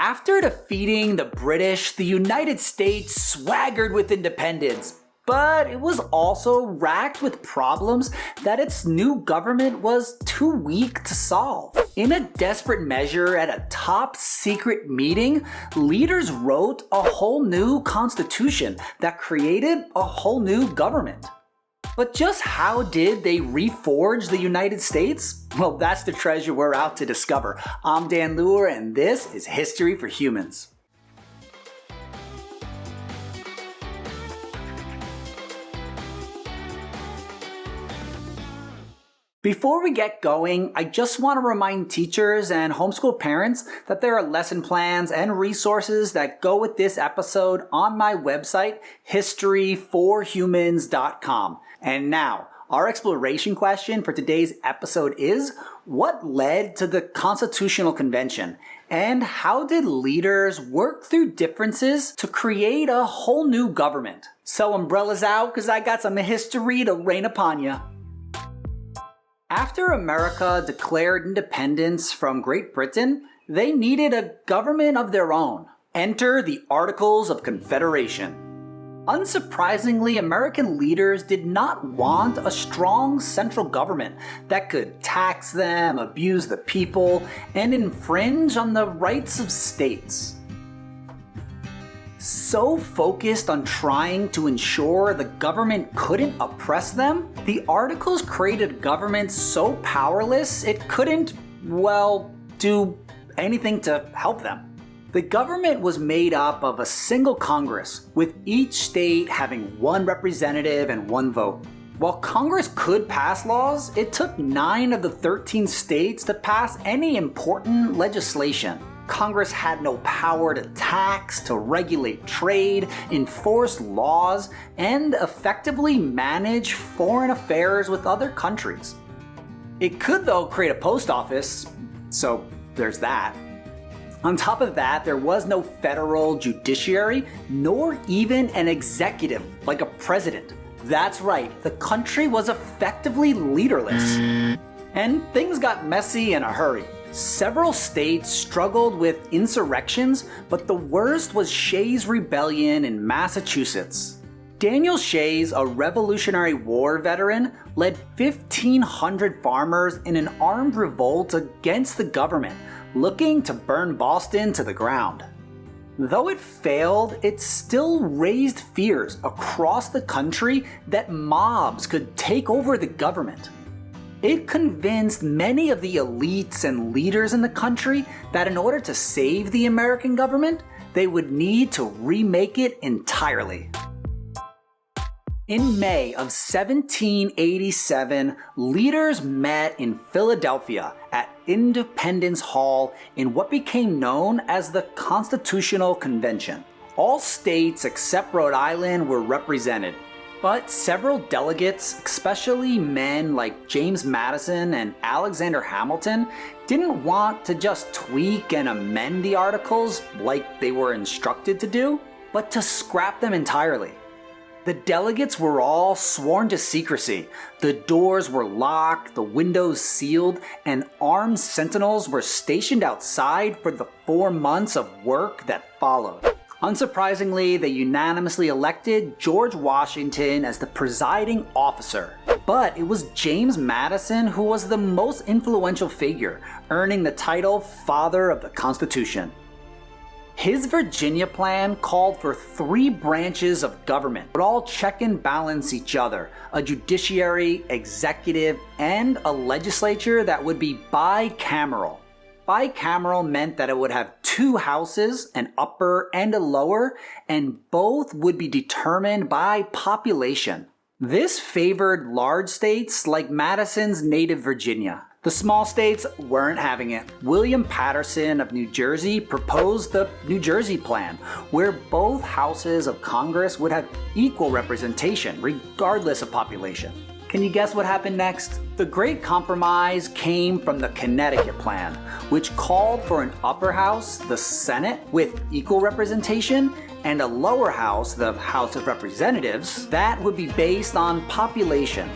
After defeating the British, the United States swaggered with independence, but it was also racked with problems that its new government was too weak to solve. In a desperate measure at a top secret meeting, leaders wrote a whole new constitution that created a whole new government. But just how did they reforge the United States? Well, that's the treasure we're out to discover. I'm Dan Luer, and this is History for Humans. Before we get going, I just want to remind teachers and homeschool parents that there are lesson plans and resources that go with this episode on my website, historyforhumans.com. And now, our exploration question for today's episode is, what led to the Constitutional Convention? And how did leaders work through differences to create a whole new government? So umbrellas out, because I got some history to rain upon you. After America declared independence from Great Britain, they needed a government of their own. Enter the Articles of Confederation. Unsurprisingly, American leaders did not want a strong central government that could tax them, abuse the people, and infringe on the rights of states. So focused on trying to ensure the government couldn't oppress them, the Articles created a government so powerless it couldn't, well, do anything to help them. The government was made up of a single Congress, with each state having one representative and one vote. While Congress could pass laws, it took 9 of the 13 states to pass any important legislation. Congress had no power to tax, to regulate trade, enforce laws, and effectively manage foreign affairs with other countries. It could, though, create a post office, so there's that. On top of that, there was no federal judiciary, nor even an executive, like a president. That's right, the country was effectively leaderless. And things got messy in a hurry. Several states struggled with insurrections, but the worst was Shays Rebellion in Massachusetts. Daniel Shays, a Revolutionary War veteran, led 1,500 farmers in an armed revolt against the government, looking to burn Boston to the ground. Though it failed, it still raised fears across the country that mobs could take over the government. It convinced many of the elites and leaders in the country that in order to save the American government, they would need to remake it entirely. In May of 1787, leaders met in Philadelphia at Independence Hall in what became known as the Constitutional Convention. All states except Rhode Island were represented. But several delegates, especially men like James Madison and Alexander Hamilton, didn't want to just tweak and amend the Articles like they were instructed to do, but to scrap them entirely. The delegates were all sworn to secrecy. The doors were locked, the windows sealed, and armed sentinels were stationed outside for the 4 months of work that followed. Unsurprisingly, they unanimously elected George Washington as the presiding officer. But it was James Madison who was the most influential figure, earning the title Father of the Constitution. His Virginia plan called for 3 branches of government, but all check and balance each other: a judiciary, executive, and a legislature that would be bicameral. Bicameral meant that it would have 2 houses, an upper and a lower, and both would be determined by population. This favored large states like Madison's native Virginia. The small states weren't having it. William Paterson of New Jersey proposed the New Jersey Plan, where both houses of Congress would have equal representation, regardless of population. Can you guess what happened next? The Great Compromise came from the Connecticut Plan, which called for an upper house, the Senate, with equal representation, and a lower house, the House of Representatives, that would be based on population.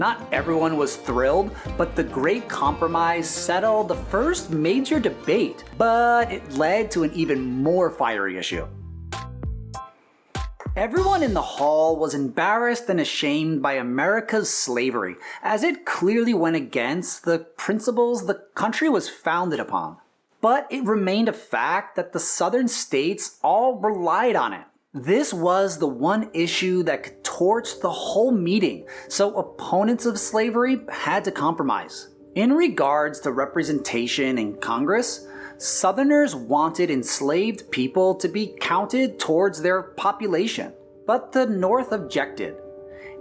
Not everyone was thrilled, but the Great Compromise settled the first major debate, but it led to an even more fiery issue. Everyone in the hall was embarrassed and ashamed by America's slavery, as it clearly went against the principles the country was founded upon. But it remained a fact that the southern states all relied on it. This was the one issue that could torch the whole meeting, so opponents of slavery had to compromise. In regards to representation in Congress, Southerners wanted enslaved people to be counted towards their population, but the North objected.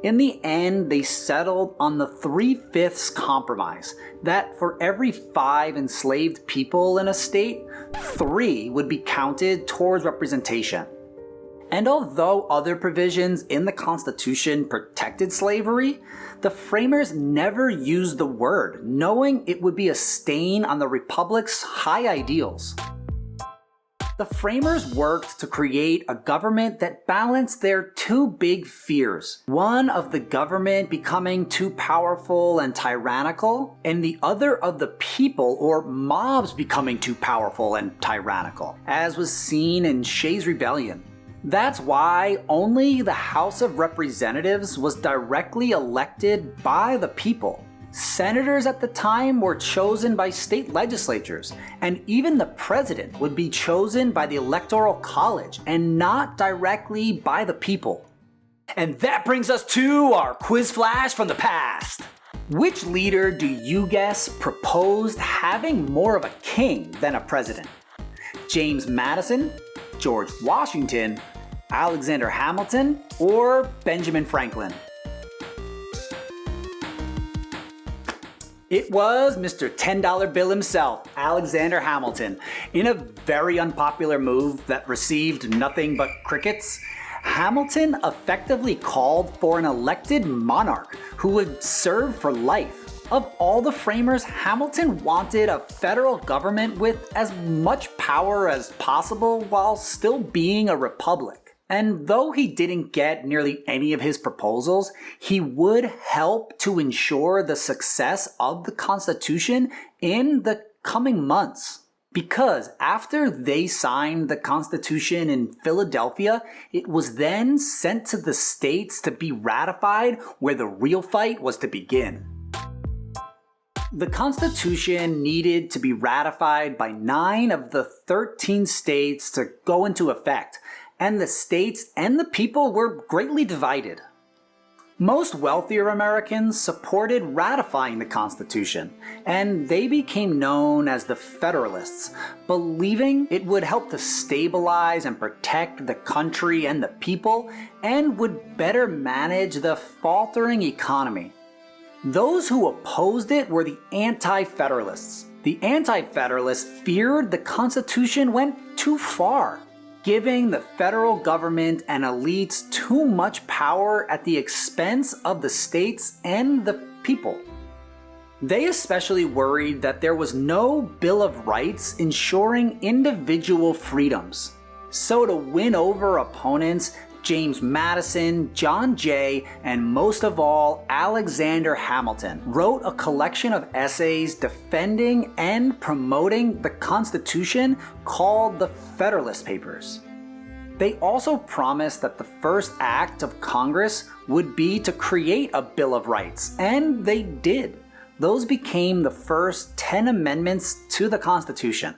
In the end, they settled on the 3/5 compromise, that for every 5 enslaved people in a state, 3 would be counted towards representation. And although other provisions in the Constitution protected slavery, the framers never used the word, knowing it would be a stain on the Republic's high ideals. The framers worked to create a government that balanced their two big fears, one of the government becoming too powerful and tyrannical, and the other of the people or mobs becoming too powerful and tyrannical, as was seen in Shays Rebellion. That's why only the House of Representatives was directly elected by the people. Senators at the time were chosen by state legislatures, and even the president would be chosen by the Electoral College and not directly by the people. And that brings us to our quiz flash from the past. Which leader do you guess proposed having more of a king than a president? James Madison, George Washington, Alexander Hamilton, or Benjamin Franklin? It was Mr. $10 bill himself, Alexander Hamilton. In a very unpopular move that received nothing but crickets, Hamilton effectively called for an elected monarch who would serve for life. Of all the framers, Hamilton wanted a federal government with as much power as possible while still being a republic. And though he didn't get nearly any of his proposals, he would help to ensure the success of the Constitution in the coming months. Because after they signed the Constitution in Philadelphia, it was then sent to the states to be ratified, where the real fight was to begin. The Constitution needed to be ratified by 9 of the 13 states to go into effect, and the states and the people were greatly divided. Most wealthier Americans supported ratifying the Constitution, and they became known as the Federalists, believing it would help to stabilize and protect the country and the people, and would better manage the faltering economy. Those who opposed it were the Anti-Federalists. The Anti-Federalists feared the Constitution went too far, giving the federal government and elites too much power at the expense of the states and the people. They especially worried that there was no Bill of Rights ensuring individual freedoms. So to win over opponents, James Madison, John Jay, and most of all, Alexander Hamilton wrote a collection of essays defending and promoting the Constitution called the Federalist Papers. They also promised that the first act of Congress would be to create a Bill of Rights, and they did. Those became the first 10 amendments to the Constitution.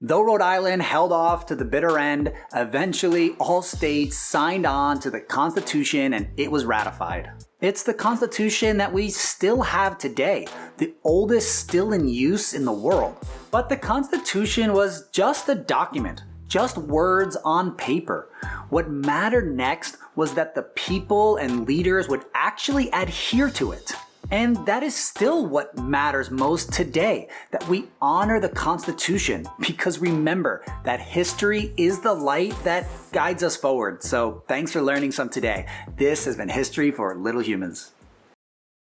Though Rhode Island held off to the bitter end, eventually all states signed on to the Constitution and it was ratified. It's the Constitution that we still have today, the oldest still in use in the world. But the Constitution was just a document, just words on paper. What mattered next was that the people and leaders would actually adhere to it. And that is still what matters most today, that we honor the Constitution, because remember that history is the light that guides us forward. So thanks for learning some today. This has been History for Little Humans.